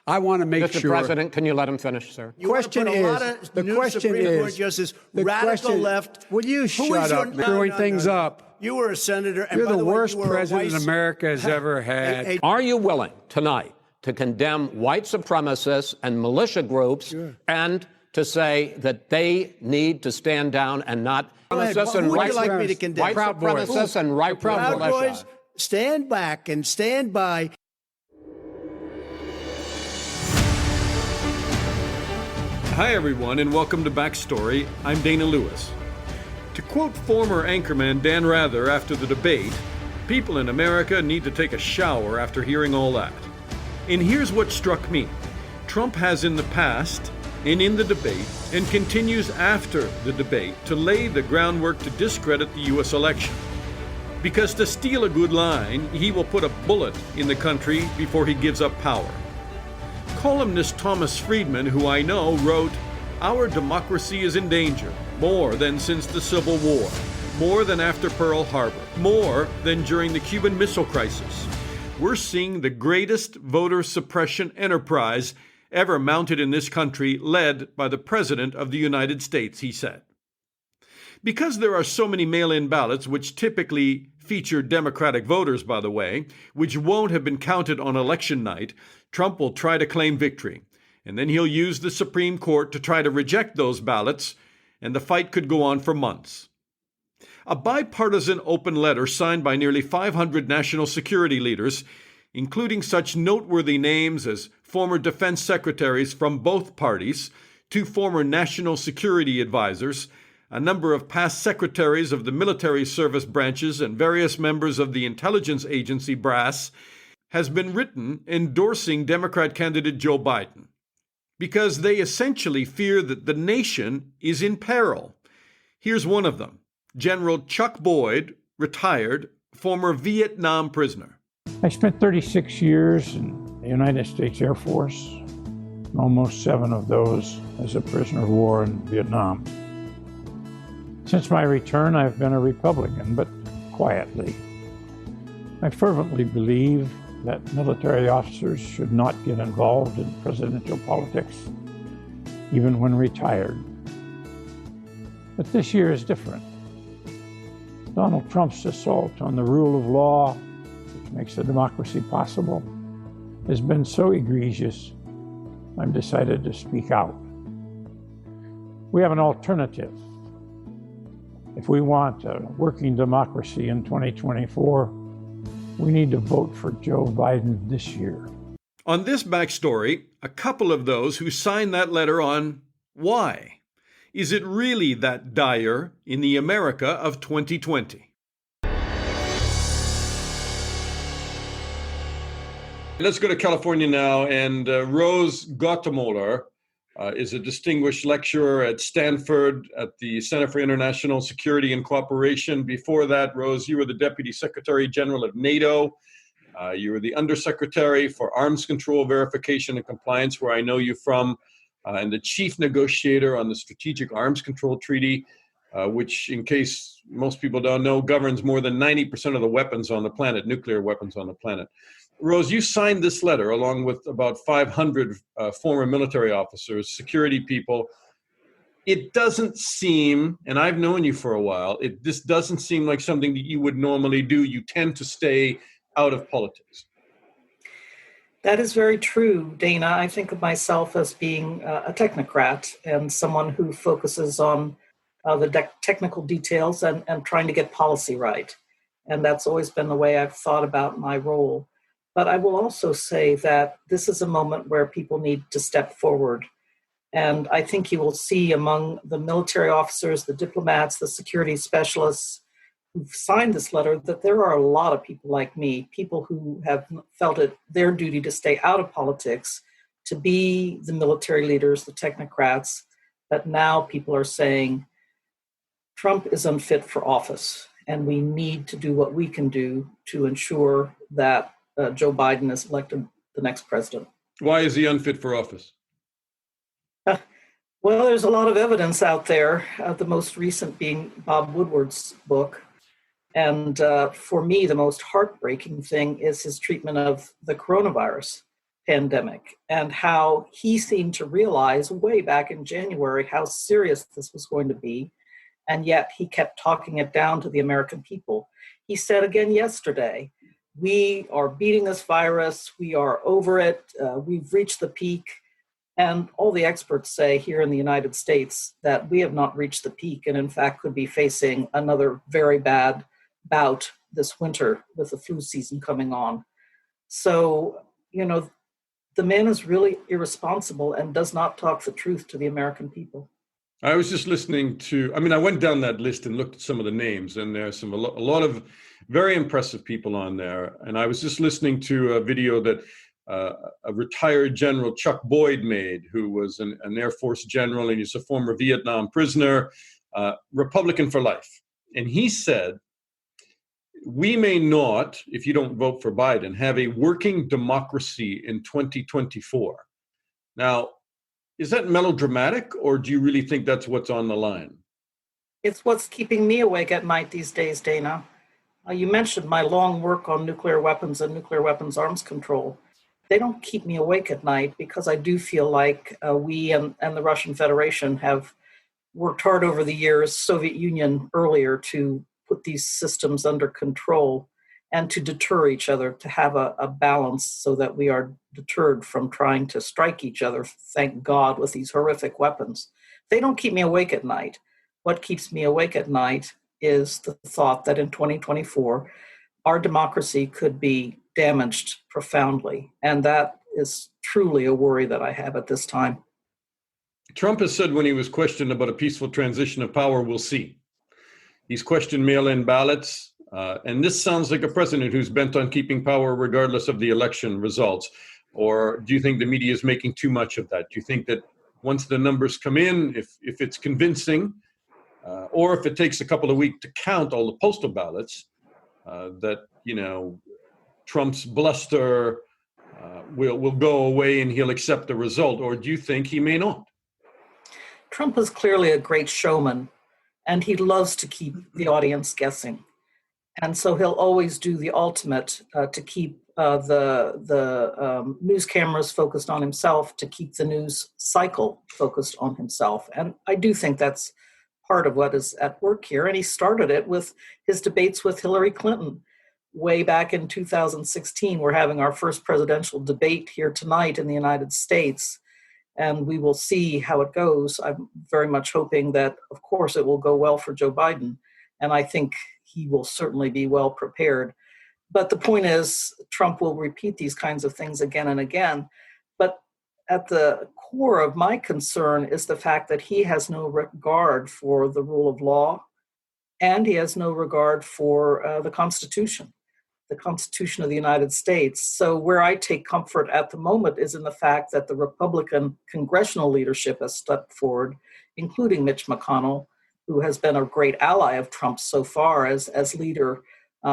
I want to make Mr. sure. President, can you let him finish, sir? The question is, the question left. Will you shut up, screwing things up? You were a senator. And You're by the way, worst you were a president vice- America has ever had. Are you willing tonight to condemn white supremacists and militia groups and to say that they need to stand down and not supremacists and Who would white you like me to condemn? white Proud Boys. supremacists and right Proud militia? Boys, stand back and stand by. Hi, everyone, and welcome to Backstory. I'm Dana Lewis. To quote former anchorman Dan Rather after the debate, people in America need to take a shower after hearing all that. And here's what struck me. Trump has in the past and in the debate and continues after the debate to lay the groundwork to discredit the U.S. election. Because to steal a good line, he will put a bullet in the country before he gives up power. Columnist Thomas Friedman, who I know, wrote, "Our democracy is in danger, more than since the Civil War, more than after Pearl Harbor, more than during the Cuban Missile Crisis. We're seeing the greatest voter suppression enterprise ever mounted in this country, led by the President of the United States," he said. Because there are so many mail-in ballots, which typically feature Democratic voters, by the way, which won't have been counted on election night, Trump will try to claim victory. And then he'll use the Supreme Court to try to reject those ballots, and the fight could go on for months. A bipartisan open letter signed by nearly 500 national security leaders, including such noteworthy names as former defense secretaries from both parties, 2 former national security advisors, a number of past secretaries of the military service branches, and various members of the intelligence agency brass, has been written endorsing Democrat candidate Joe Biden, because they essentially fear that the nation is in peril. Here's one of them. General Chuck Boyd, retired, former Vietnam prisoner. I spent 36 years in the United States Air Force, almost 7 of those as a prisoner of war in Vietnam. Since my return, I've been a Republican, but quietly. I fervently believe that military officers should not get involved in presidential politics, even when retired. But this year is different. Donald Trump's assault on the rule of law, which makes a democracy possible, has been so egregious, I've decided to speak out. We have an alternative. If we want a working democracy in 2024, we need to vote for Joe Biden this year. On this backstory, a couple of those who signed that letter on why. Is it really that dire in the America of 2020? Let's go to California now, and Rose Gottemoeller is a distinguished lecturer at Stanford at the Center for International Security and Cooperation. Before that, Rose, you were the Deputy Secretary General of NATO. You were the Undersecretary for Arms Control Verification and Compliance, where I know you from, and the Chief Negotiator on the Strategic Arms Control Treaty, which, in case most people don't know, governs more than 90% of the weapons on the planet, nuclear weapons on the planet. Rose, you signed this letter along with about 500 former military officers, security people. It doesn't seem, and I've known you for a while, this doesn't seem like something that you would normally do. You tend to stay out of politics. That is very true, Dana. I think of myself as being a technocrat and someone who focuses on the technical details and trying to get policy right. And that's always been the way I've thought about my role. But I will also say that this is a moment where people need to step forward. And I think you will see among the military officers, the diplomats, the security specialists who've signed this letter that there are a lot of people like me, people who have felt it their duty to stay out of politics, to be the military leaders, the technocrats, but now people are saying Trump is unfit for office, and we need to do what we can do to ensure that Joe Biden is elected the next president. Why is he unfit for office? Well, there's a lot of evidence out there, the most recent being Bob Woodward's book. And for me, the most heartbreaking thing is his treatment of the coronavirus. pandemic, and how he seemed to realize way back in January how serious this was going to be. And yet he kept talking it down to the American people. He said again yesterday, we are beating this virus. We are over it. We've reached the peak. And all the experts say here in the United States that we have not reached the peak and in fact could be facing another very bad bout this winter with the flu season coming on. So, the man is really irresponsible and does not talk the truth to the American people. I was just listening to, I went down that list and looked at some of the names, and there's a lot of very impressive people on there. And I was just listening to a video that a retired General Chuck Boyd made, who was an Air Force general, and he's a former Vietnam prisoner, Republican for life. And he said, we may not, if you don't vote for Biden, have a working democracy in 2024. Now, is that melodramatic, or do you really think that's what's on the line? It's what's keeping me awake at night these days, Dana. You mentioned my long work on nuclear weapons and nuclear weapons arms control. They don't keep me awake at night because I do feel like we and the Russian Federation have worked hard over the years, Soviet Union earlier, to put these systems under control and to deter each other, to have a balance so that we are deterred from trying to strike each other, thank God, with these horrific weapons. They don't keep me awake at night. What keeps me awake at night is the thought that in 2024, our democracy could be damaged profoundly. And that is truly a worry that I have at this time. Trump has said when he was questioned about a peaceful transition of power, we'll see. He's questioned mail-in ballots. And this sounds like a president who's bent on keeping power regardless of the election results. Or do you think the media is making too much of that? Do you think that once the numbers come in, if it's convincing, or if it takes a couple of weeks to count all the postal ballots, that, Trump's bluster will go away and he'll accept the result? Or do you think he may not? Trump is clearly a great showman, and he loves to keep the audience guessing. And so he'll always do the ultimate to keep the news cameras focused on himself, to keep the news cycle focused on himself. And I do think that's part of what is at work here. And he started it with his debates with Hillary Clinton way back in 2016. We're having our first presidential debate here tonight in the United States, and we will see how it goes. I'm very much hoping that, of course, it will go well for Joe Biden. And I think he will certainly be well prepared. But the point is, Trump will repeat these kinds of things again and again. But at the core of my concern is the fact that he has no regard for the rule of law, and he has no regard for the Constitution of the United States. So where I take comfort at the moment is in the fact that the Republican congressional leadership has stepped forward, including Mitch McConnell, who has been a great ally of Trump so far as leader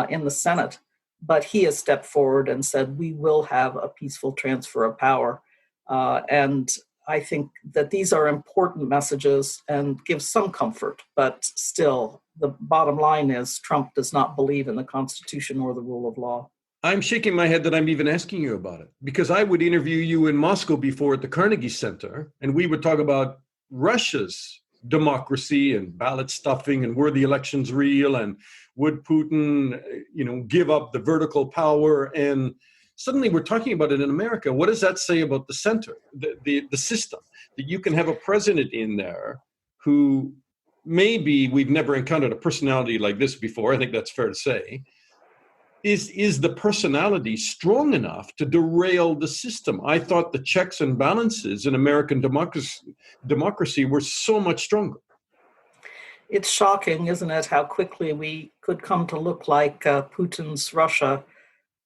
in the Senate. But he has stepped forward and said, we will have a peaceful transfer of power. And I think that these are important messages and give some comfort. But still, the bottom line is Trump does not believe in the Constitution or the rule of law. I'm shaking my head that I'm even asking you about it, because I would interview you in Moscow before at the Carnegie Center, and we would talk about Russia's democracy and ballot stuffing and were the elections real and would Putin, give up the vertical power. And suddenly we're talking about it in America. What does that say about the center, the system, that you can have a president in there who maybe we've never encountered a personality like this before. I think that's fair to say. Is the personality strong enough to derail the system? I thought the checks and balances in American democracy were so much stronger. It's shocking, isn't it, how quickly we could come to look like Putin's Russia,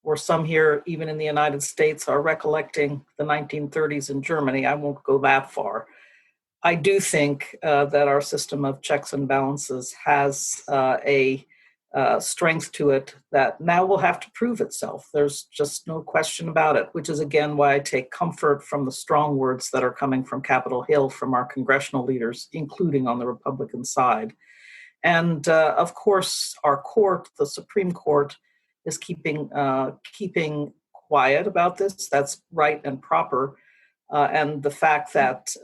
or some here, even in the United States, are recollecting the 1930s in Germany. I won't go that far. I do think that our system of checks and balances has a strength to it that now will have to prove itself. There's just no question about it, which is, again, why I take comfort from the strong words that are coming from Capitol Hill from our congressional leaders, including on the Republican side. And of course, our court, the Supreme Court, is keeping quiet about this. That's right and proper. And the fact that,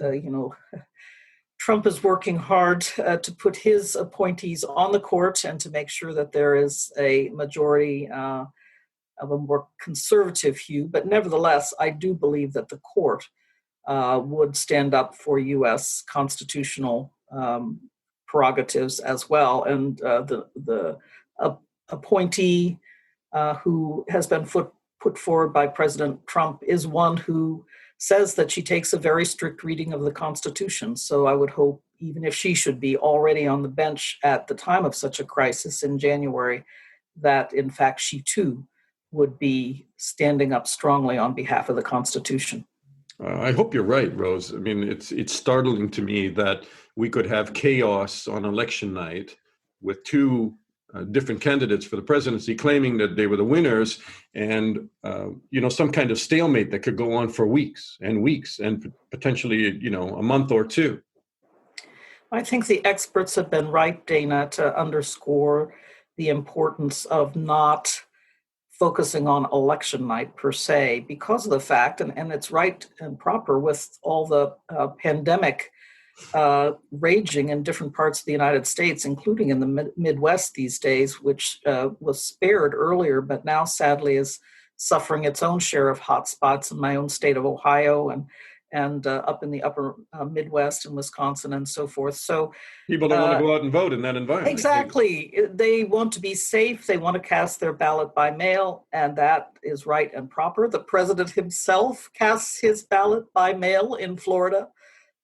Trump is working hard to put his appointees on the court and to make sure that there is a majority of a more conservative hue. But nevertheless, I do believe that the court would stand up for U.S. constitutional prerogatives as well. And the appointee who has been put forward by President Trump is one who says that she takes a very strict reading of the Constitution. So I would hope, even if she should be already on the bench at the time of such a crisis in January, that in fact she too would be standing up strongly on behalf of the Constitution. I hope you're right, Rose. I mean, it's startling to me that we could have chaos on election night with two different candidates for the presidency claiming that they were the winners, and some kind of stalemate that could go on for weeks and potentially a month or two. I think the experts have been right, Dana, to underscore the importance of not focusing on election night per se, because of the fact, and it's right and proper with all the pandemic raging in different parts of the United States, including in the Midwest these days, which was spared earlier, but now sadly is suffering its own share of hot spots in my own state of Ohio and up in the upper Midwest and Wisconsin and so forth. So people don't want to go out and vote in that environment. Exactly. They want to be safe. They want to cast their ballot by mail, and that is right and proper. The president himself casts his ballot by mail in Florida.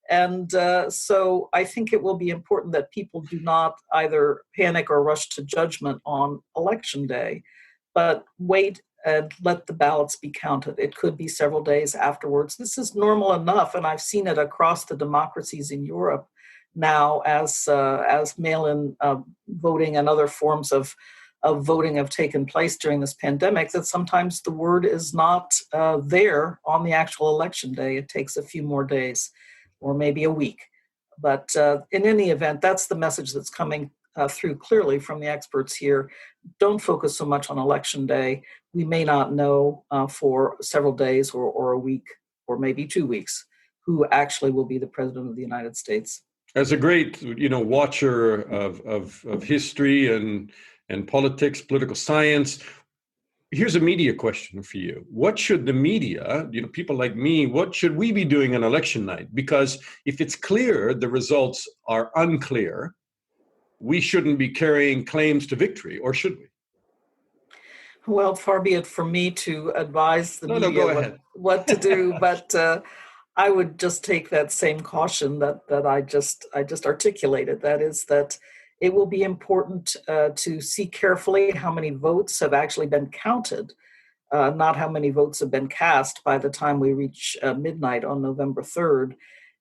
And so I think it will be important that people do not either panic or rush to judgment on Election Day, but wait and let the ballots be counted. It could be several days afterwards. This is normal enough, and I've seen it across the democracies in Europe now as mail-in voting and other forms of voting have taken place during this pandemic, that sometimes the word is not there on the actual election day. It takes a few more days or maybe a week. But in any event, that's the message that's coming through clearly from the experts here. Don't focus so much on Election Day. We may not know for several days or a week or maybe 2 weeks who actually will be the president of the United States. As a great, watcher of history and politics, political science, here's a media question for you. What should the media, people like me, what should we be doing on election night? Because if it's clear the results are unclear, we shouldn't be carrying claims to victory, or should we? Well, far be it from me to advise the media go ahead. what to do, but I would just take that same caution that I just articulated. That is that it will be important to see carefully how many votes have actually been counted, not how many votes have been cast by the time we reach midnight on November 3rd,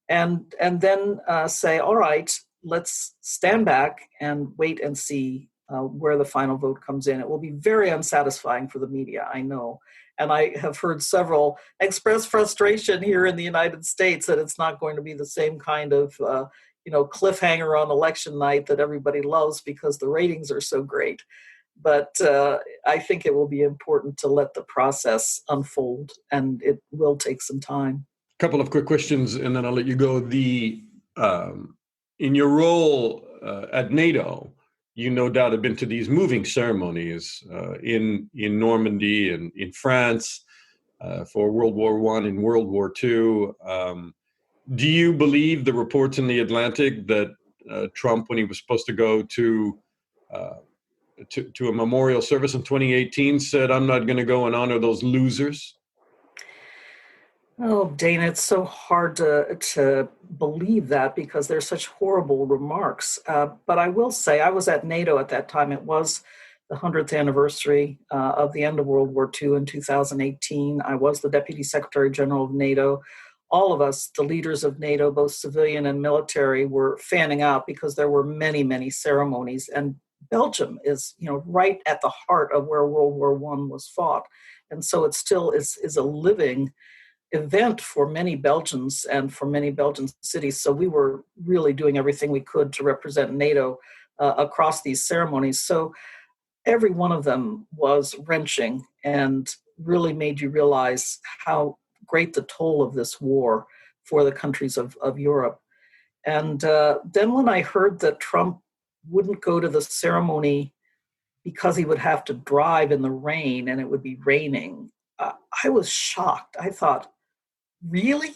and then say, all right, let's stand back and wait and see where the final vote comes in. It will be very unsatisfying for the media, I know. And I have heard several express frustration here in the United States that it's not going to be the same kind of cliffhanger on election night that everybody loves because the ratings are so great. But I think it will be important to let the process unfold, and it will take some time. A couple of quick questions, and then I'll let you go. In your role at NATO, you no doubt have been to these moving ceremonies in Normandy and in France for World War I and World War II. Do you believe the reports in the Atlantic that Trump, when he was supposed to go to a memorial service in 2018, said, "I'm not going to go and honor those losers"? Oh, Dana, it's so hard to believe that because they're such horrible remarks. But I will say I was at NATO at that time. It was the 100th anniversary of the end of World War II in 2018. I was the Deputy Secretary General of NATO. All of us, the leaders of NATO, both civilian and military, were fanning out because there were many, many ceremonies. And Belgium is, right at the heart of where World War I was fought. And so it still is a living event for many Belgians and for many Belgian cities. So we were really doing everything we could to represent NATO across these ceremonies. So every one of them was wrenching and really made you realize how great the toll of this war for the countries of Europe. And then when I heard that Trump wouldn't go to the ceremony because he would have to drive in the rain and it would be raining, I was shocked. I thought, really?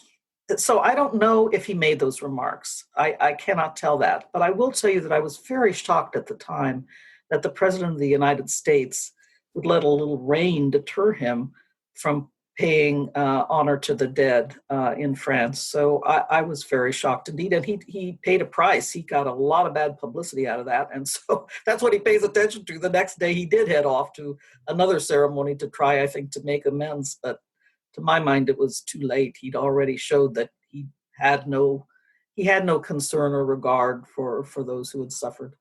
So I don't know if he made those remarks. I cannot tell that. But I will tell you that I was very shocked at the time that the President of the United States would let a little rain deter him from paying honor to the dead in France. So I was very shocked indeed. And he paid a price. He got a lot of bad publicity out of that. And so that's what he pays attention to. The next day he did head off to another ceremony to try, I think, to make amends. But to my mind, it was too late. He'd already showed that he had no concern or regard for those who had suffered.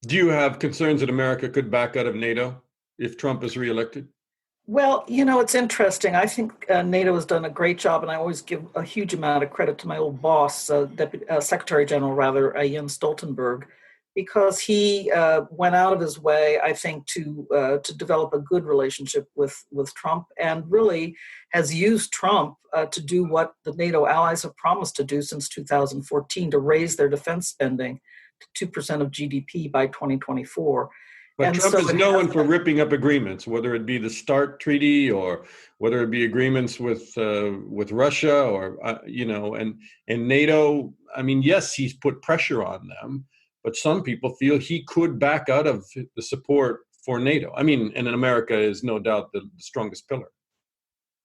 Do you have concerns that America could back out of NATO if Trump is reelected? Well, it's interesting. I think NATO has done a great job, and I always give a huge amount of credit to my old boss, Secretary General, Jens Stoltenberg, because he went out of his way, I think, to develop a good relationship with Trump, and really has used Trump to do what the NATO allies have promised to do since 2014, to raise their defense spending to 2% of GDP by 2024. But And Trump so is known for ripping up agreements, whether it be the START treaty or whether it be agreements with Russia or and NATO. I mean, yes, he's put pressure on them, but some people feel he could back out of the support for NATO. I mean, and in America is no doubt the strongest pillar.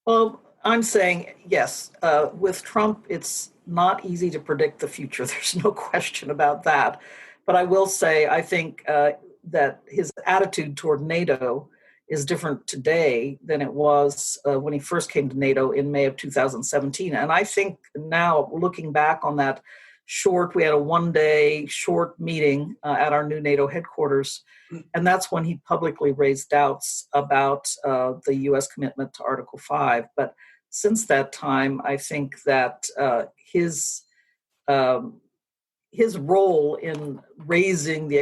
Well, I'm saying yes. With Trump, it's not easy to predict the future. There's no question about that. But I will say, I think that his attitude toward NATO is different today than it was when he first came to NATO in May of 2017. And I think now, looking back on that we had a one-day short meeting at our new NATO headquarters, and that's when he publicly raised doubts about the U.S. commitment to Article 5. But since that time, I think that his role in raising the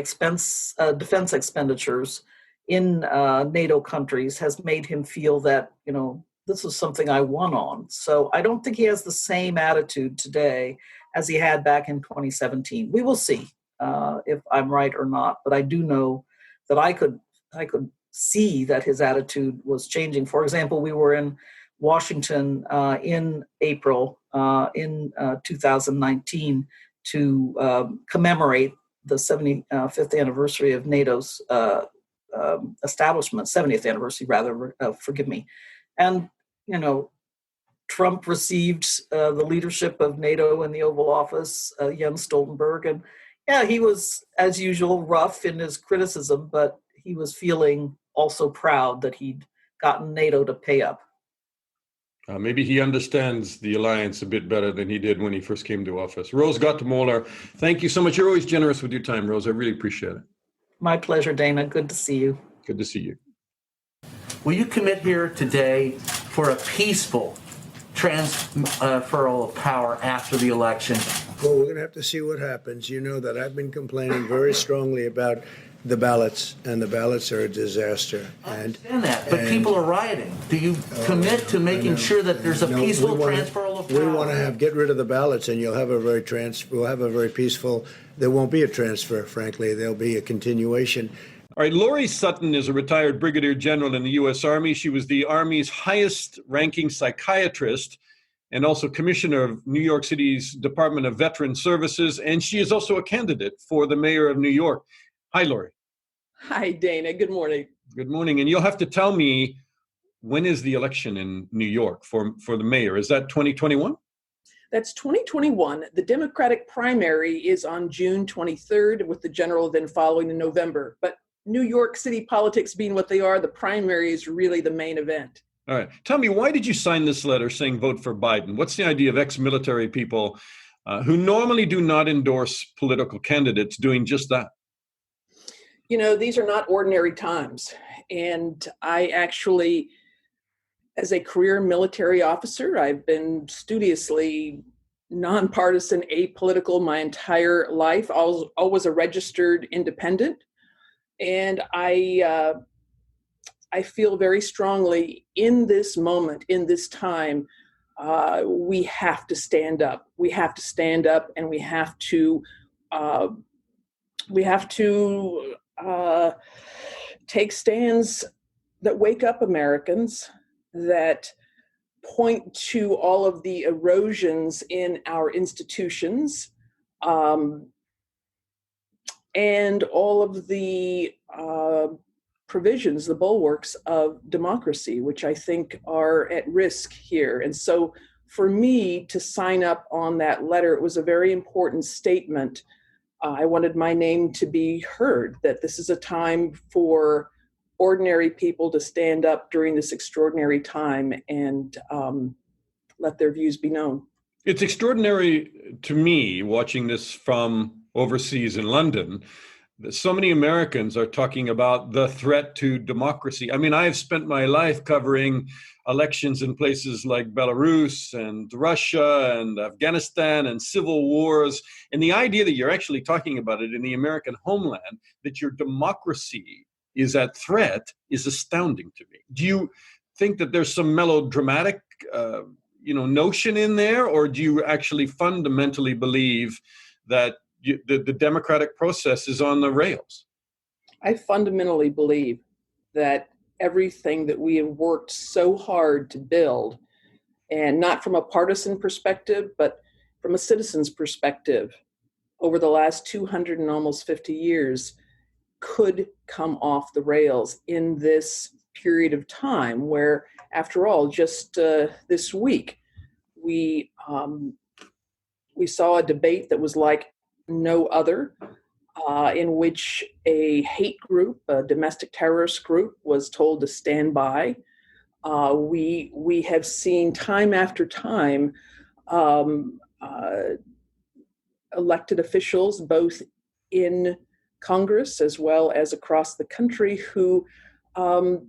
defense expenditures in NATO countries has made him feel that, this is something I won on. So I don't think he has the same attitude today as he had back in 2017. We will see if I'm right or not, but I do know that I could see that his attitude was changing. For example, we were in Washington in April in 2019 to commemorate the 75th anniversary of NATO's establishment, 70th anniversary rather, forgive me. And, Trump received the leadership of NATO in the Oval Office, Jens Stoltenberg. And yeah, he was, as usual, rough in his criticism, but he was feeling also proud that he'd gotten NATO to pay up. Maybe he understands the alliance a bit better than he did when he first came to office. Rose Gottemoeller, thank you so much. You're always generous with your time, Rose. I really appreciate it. My pleasure, Dana. Good to see you. Good to see you. Will you commit here today for a peaceful transferal of power after the election? Well, we're going to have to see what happens. You know that I've been complaining very strongly about the ballots, and the ballots are a disaster. I understand that, but people are rioting. Do you commit to making sure that there's a peaceful transferal of power? We want to get rid of the ballots, and we'll have a very peaceful. There won't be a transfer, frankly. There'll be a continuation. All right, Loree Sutton is a retired brigadier general in the U.S. Army. She was the Army's highest-ranking psychiatrist and also commissioner of New York City's Department of Veteran Services, and she is also a candidate for the mayor of New York. Hi, Loree. Hi, Dana. Good morning. Good morning. And you'll have to tell me, when is the election in New York for the mayor? Is that 2021? That's 2021. The Democratic primary is on June 23rd, with the general then following in November. But New York City politics being what they are, the primary is really the main event. All right. Tell me, why did you sign this letter saying vote for Biden? What's the idea of ex-military people who normally do not endorse political candidates doing just that? These are not ordinary times. And I actually, as a career military officer, I've been studiously nonpartisan, apolitical my entire life. I was always a registered independent. And I I feel very strongly in this moment, in this time, we have to stand up. We have to stand up, and we have to take stands that wake up Americans, that point to all of the erosions in our institutions, and all of the provisions, the bulwarks of democracy, which I think are at risk here. And so for me to sign up on that letter, it was a very important statement. I wanted my name to be heard, that this is a time for ordinary people to stand up during this extraordinary time and let their views be known. It's extraordinary to me, watching this from overseas in London, that so many Americans are talking about the threat to democracy. I mean, I have spent my life covering elections in places like Belarus and Russia and Afghanistan and civil wars. And the idea that you're actually talking about it in the American homeland, that your democracy is at threat, is astounding to me. Do you think that there's some melodramatic notion in there, or do you actually fundamentally believe that the democratic process is on the rails? I fundamentally believe that everything that we have worked so hard to build, and not from a partisan perspective, but from a citizen's perspective, over the last 200 and almost 50 years, could come off the rails in this period of time where, after all, just this week, we saw a debate that was like no other, in which a hate group, a domestic terrorist group, was told to stand by. We have seen time after time elected officials, both in Congress as well as across the country, who have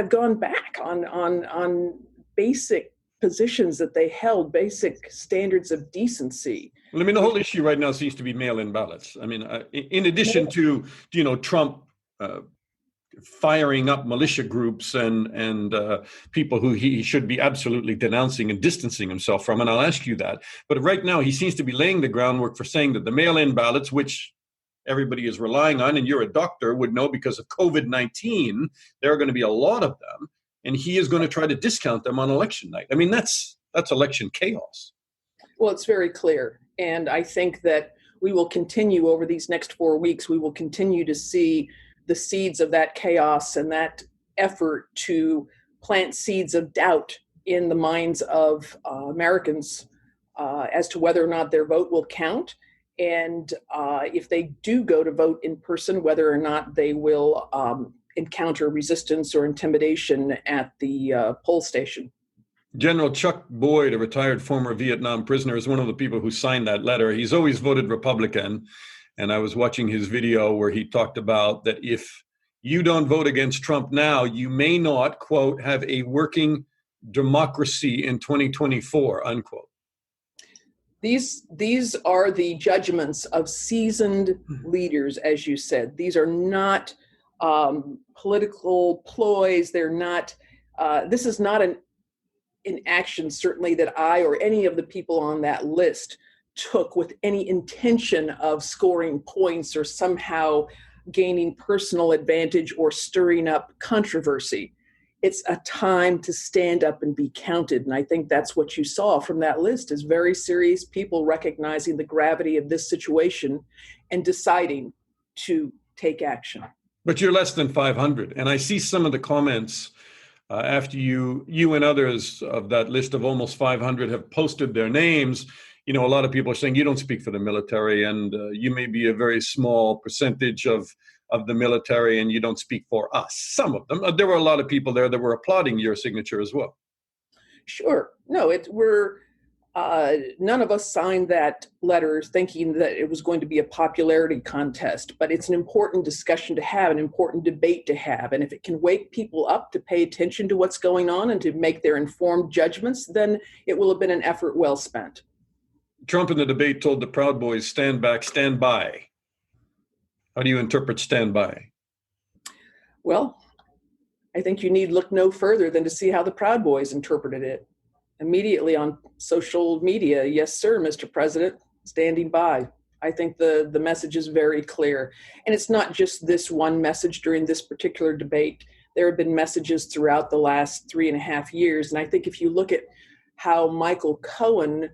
gone back on basic positions that they held, basic standards of decency. Well, I mean, the whole issue right now seems to be mail-in ballots. I mean, in addition to, Trump firing up militia groups and people who he should be absolutely denouncing and distancing himself from, and I'll ask you that. But right now, he seems to be laying the groundwork for saying that the mail-in ballots, which everybody is relying on, and you're a doctor, would know because of COVID-19, there are going to be a lot of them, and he is going to try to discount them on election night. I mean, that's election chaos. Well, it's very clear. And I think that we will continue over these next 4 weeks, we will continue to see the seeds of that chaos and that effort to plant seeds of doubt in the minds of Americans as to whether or not their vote will count. And if they do go to vote in person, whether or not they will encounter resistance or intimidation at the poll station. General Chuck Boyd, a retired former Vietnam prisoner, is one of the people who signed that letter. He's always voted Republican. And I was watching his video where he talked about that if you don't vote against Trump now, you may not, quote, have a working democracy in 2024, unquote. These are the judgments of seasoned leaders, as you said. These are not political ploys. They're not. This is not an action, certainly, that I or any of the people on that list took with any intention of scoring points or somehow gaining personal advantage or stirring up controversy. It's a time to stand up and be counted. And I think that's what you saw from that list, is very serious people recognizing the gravity of this situation and deciding to take action. But you're less than 500. And I see some of the comments after you and others of that list of almost 500 have posted their names. A lot of people are saying you don't speak for the military, and you may be a very small percentage of the military, and you don't speak for us. Some of them. There were a lot of people there that were applauding your signature as well. Sure. No, none of us signed that letter thinking that it was going to be a popularity contest, but it's an important discussion to have, an important debate to have. And if it can wake people up to pay attention to what's going on and to make their informed judgments, then it will have been an effort well spent. Trump in the debate told the Proud Boys, stand back, stand by. How do you interpret stand by? Well, I think you need look no further than to see how the Proud Boys interpreted it. Immediately on social media, yes, sir, Mr. President, standing by. I think the message is very clear. And it's not just this one message during this particular debate. There have been messages throughout the last 3.5 years. And I think if you look at how Michael Cohen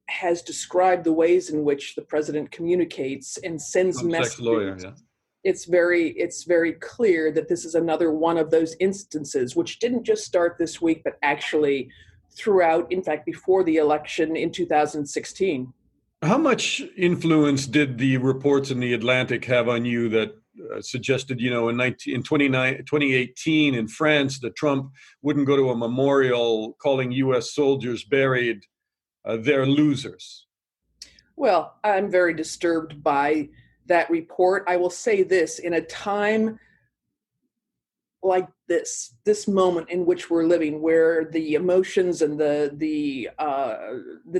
has described the ways in which the president communicates and sends messages, lawyer, yeah. it's very clear that this is another one of those instances, which didn't just start this week, but actually throughout, in fact, before the election in 2016. How much influence did the reports in the Atlantic have on you that suggested, in 2018 in France, that Trump wouldn't go to a memorial calling U.S. soldiers buried they're losers? Well, I'm very disturbed by that report. I will say this, in a time like this moment in which we're living, where the emotions and the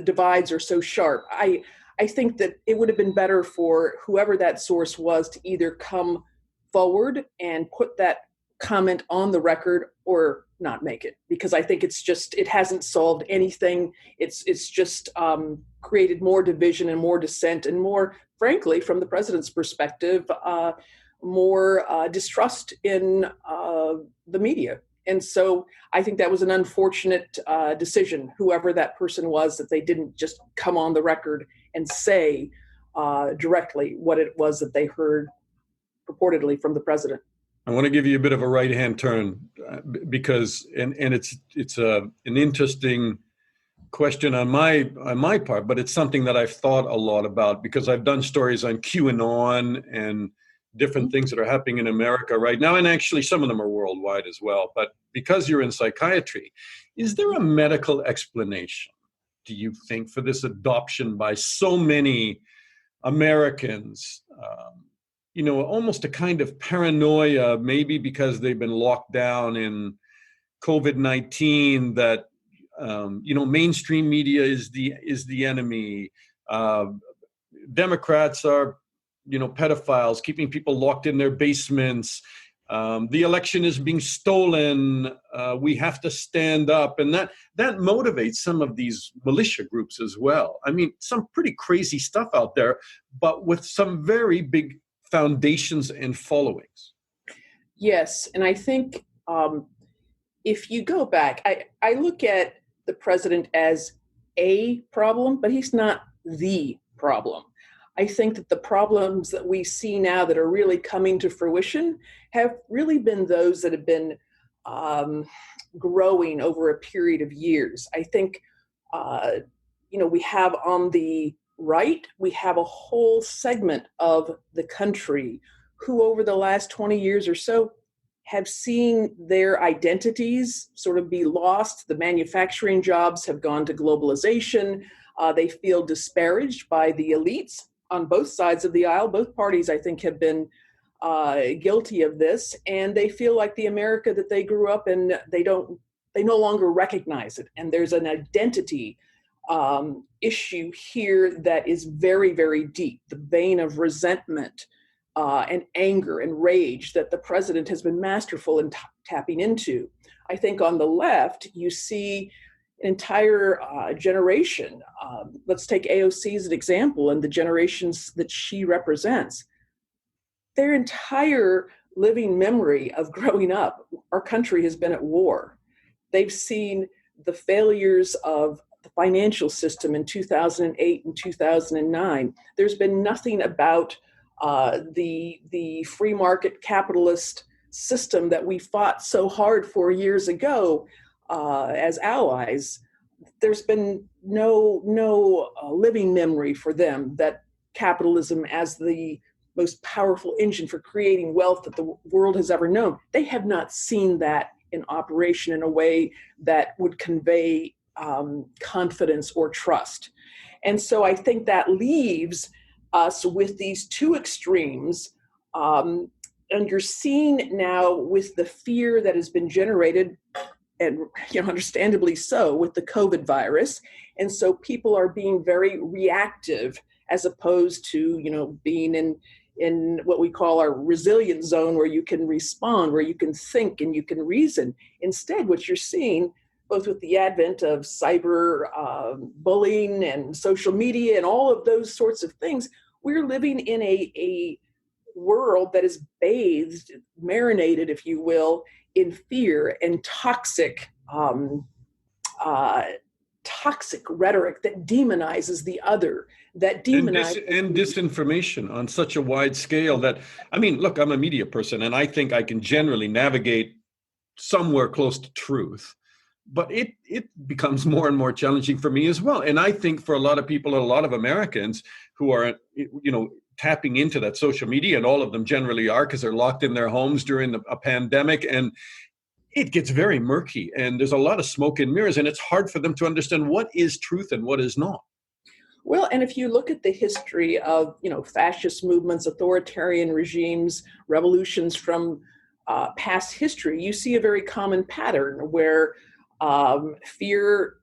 divides are so sharp, I think that it would have been better for whoever that source was to either come forward and put that comment on the record or not make it, because I think it hasn't solved anything. It's just created more division and more dissent and more, frankly, from the president's perspective, more distrust in the media. And so I think that was an unfortunate decision, whoever that person was, that they didn't just come on the record and say directly what it was that they heard purportedly from the president. I want to give you a bit of a right-hand turn because, and it's an interesting question on my part, but it's something that I've thought a lot about because I've done stories on QAnon and different things that are happening in America right now, and actually some of them are worldwide as well. But because you're in psychiatry, is there a medical explanation, do you think, for this adoption by so many Americans? Almost a kind of paranoia, maybe because they've been locked down in COVID-19, that mainstream media is the enemy. Democrats are, pedophiles, keeping people locked in their basements. The election is being stolen. We have to stand up. And that motivates some of these militia groups as well. I mean, some pretty crazy stuff out there, but with some very big foundations and followings. Yes. And I think if you go back, I look at the president as a problem, but he's not the problem. I think that the problems that we see now that are really coming to fruition have really been those that have been growing over a period of years. I think, we have on the right, we have a whole segment of the country who over the last 20 years or so have seen their identities sort of be lost. The manufacturing jobs have gone to globalization. They feel disparaged by the elites on both sides of the aisle. Both parties, I think, have been guilty of this, and they feel like the America that they grew up in, they no longer recognize it. And there's an identity issue here that is very, very deep, the vein of resentment and anger and rage that the president has been masterful in tapping into. I think on the left, you see an entire generation. Let's take AOC as an example and the generations that she represents. Their entire living memory of growing up, our country has been at war. They've seen the failures of the financial system in 2008 and 2009. There's been nothing about the free market capitalist system that we fought so hard for years ago as allies. There's been no living memory for them that capitalism as the most powerful engine for creating wealth that the world has ever known. They have not seen that in operation in a way that would convey confidence or trust. And so I think that leaves us with these two extremes. And you're seeing now with the fear that has been generated, and understandably so, with the COVID virus. And so people are being very reactive as opposed to, being in what we call our resilient zone, where you can respond, where you can think and you can reason. Instead, what you're seeing, both with the advent of cyber bullying and social media and all of those sorts of things, we're living in a world that is bathed, marinated, if you will, in fear and toxic rhetoric that demonizes the other, that demonizes and disinformation on such a wide scale that, I mean, look, I'm a media person and I think I can generally navigate somewhere close to truth, but it becomes more and more challenging for me as well. And I think for a lot of people, a lot of Americans who are, tapping into that social media, and all of them generally are because they're locked in their homes during a pandemic, and it gets very murky and there's a lot of smoke and mirrors, and it's hard for them to understand what is truth and what is not. Well, and if you look at the history of, fascist movements, authoritarian regimes, revolutions from past history, you see a very common pattern where fear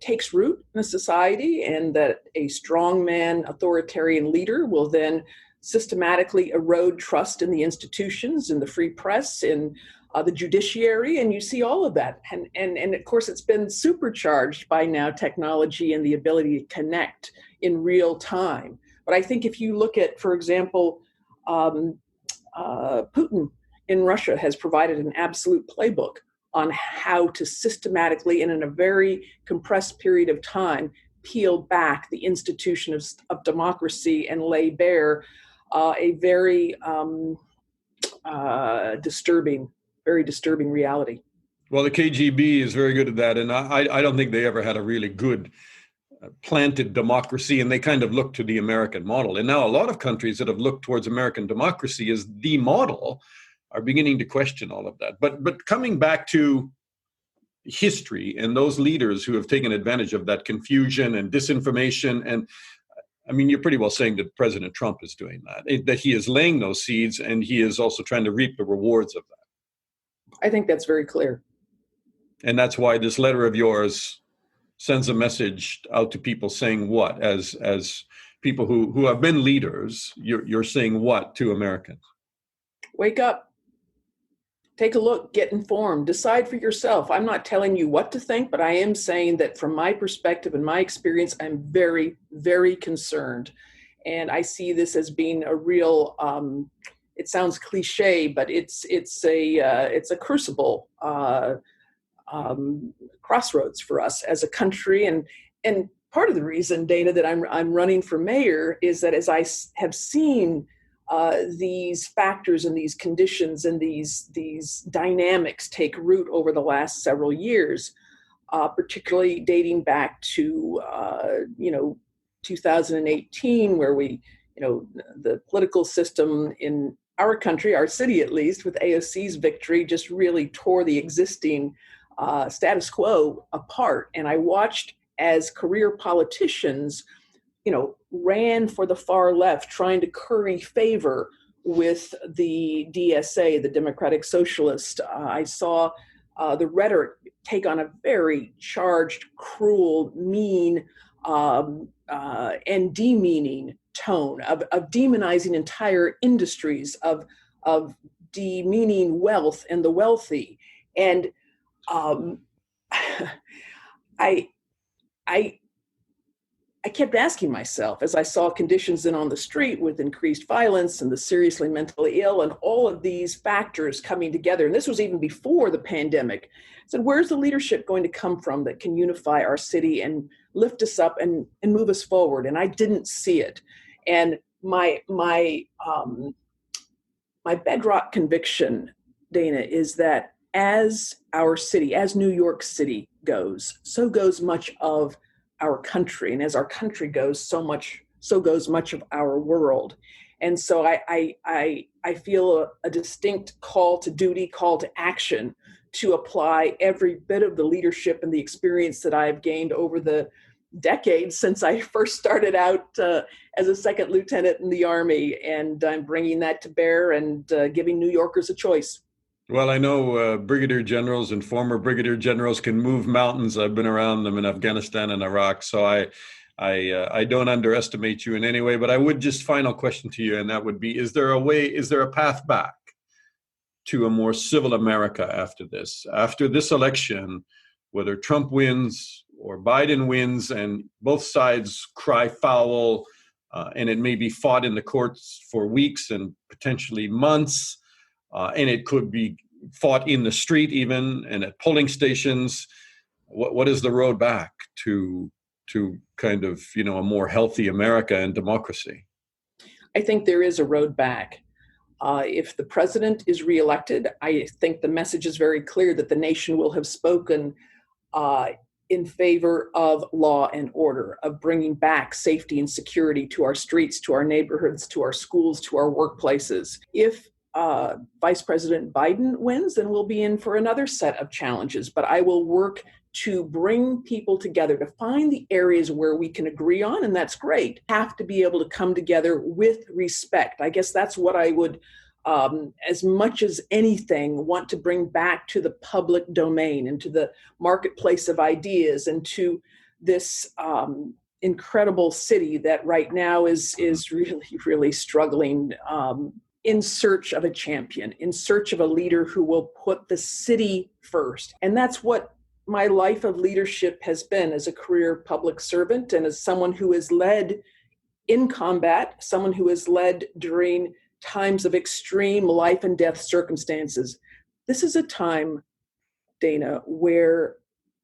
takes root in a society, and that a strongman authoritarian leader will then systematically erode trust in the institutions, in the free press, in the judiciary, and you see all of that. And of course, it's been supercharged by now technology and the ability to connect in real time. But I think if you look at, for example, Putin in Russia has provided an absolute playbook on how to systematically and in a very compressed period of time peel back the institution of democracy and lay bare a very very disturbing reality. Well, the KGB is very good at that, and I don't think they ever had a really good planted democracy, and they kind of looked to the American model. And now a lot of countries that have looked towards American democracy as the model are beginning to question all of that. But coming back to history and those leaders who have taken advantage of that confusion and disinformation, and I mean, you're pretty well saying that President Trump is doing that he is laying those seeds, and he is also trying to reap the rewards of that. I think that's very clear. And that's why this letter of yours sends a message out to people saying what? As people who have been leaders, you're saying what to Americans? Wake up. Take a look, get informed, decide for yourself. I'm not telling you what to think, but I am saying that from my perspective and my experience, I'm very, very concerned. And I see this as being a real, it sounds cliche, but it's a crucible crossroads for us as a country. And part of the reason, Dana, that I'm running for mayor is that as I have seen these factors and these conditions and these dynamics take root over the last several years, particularly dating back to 2018, where the political system in our country, our city at least, with AOC's victory, just really tore the existing status quo apart. And I watched as career politicians ran for the far left, trying to curry favor with the DSA, the Democratic Socialist. I saw the rhetoric take on a very charged, cruel, mean, and demeaning tone of demonizing entire industries, of demeaning wealth and the wealthy. And I kept asking myself, as I saw conditions then on the street with increased violence and the seriously mentally ill and all of these factors coming together, and this was even before the pandemic, I said, where's the leadership going to come from that can unify our city and lift us up and move us forward? And I didn't see it. And my bedrock conviction, Dana, is that as our city, as New York City goes, so goes much of our country. And as our country goes, so goes much of our world. And so I feel a distinct call to duty, call to action to apply every bit of the leadership and the experience that I've gained over the decades since I first started out as a second lieutenant in the Army. And I'm bringing that to bear and giving New Yorkers a choice. Well, I know brigadier generals and former brigadier generals can move mountains. I've been around them in Afghanistan and Iraq, so I don't underestimate you in any way. But I would just final question to you, and that would be: is there a path back to a more civil America after this election, whether Trump wins or Biden wins, and both sides cry foul, and it may be fought in the courts for weeks and potentially months? And it could be fought in the street even, and at polling stations. What is the road back to kind of, a more healthy America and democracy? I think there is a road back. If the president is reelected, I think the message is very clear that the nation will have spoken in favor of law and order, of bringing back safety and security to our streets, to our neighborhoods, to our schools, to our workplaces. If Vice President Biden wins, then we'll be in for another set of challenges. But I will work to bring people together, to find the areas where we can agree on, and that's great. Have to be able to come together with respect. I guess that's what I would, as much as anything, want to bring back to the public domain, into the marketplace of ideas, and to this incredible city that right now is really, really struggling, in search of a champion, in search of a leader who will put the city first. And that's what my life of leadership has been as a career public servant, and as someone who has led in combat, someone who has led during times of extreme life and death circumstances. This is a time, Dana, where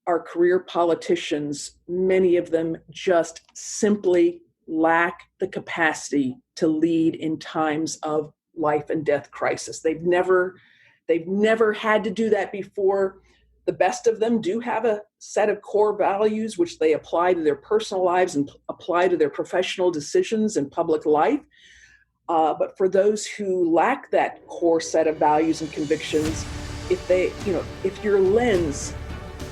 our career politicians, many of them just simply lack the capacity to lead in times of life and death crisis. They've never had to do that before. The best of them do have a set of core values which they apply to their personal lives and apply to their professional decisions in public life. But for those who lack that core set of values and convictions, if your lens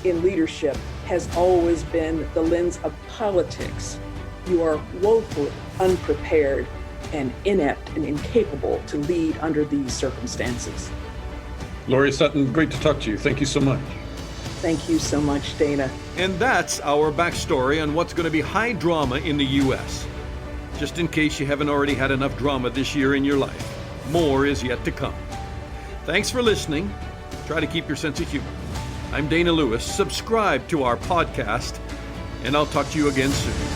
in leadership has always been the lens of politics, you are woefully unprepared and inept and incapable to lead under these circumstances. Loree Sutton, great to talk to you. Thank you so much. Thank you so much, Dana. And that's our backstory on what's going to be high drama in the U.S. Just in case you haven't already had enough drama this year in your life, more is yet to come. Thanks for listening. Try to keep your sense of humor. I'm Dana Lewis. Subscribe to our podcast, and I'll talk to you again soon.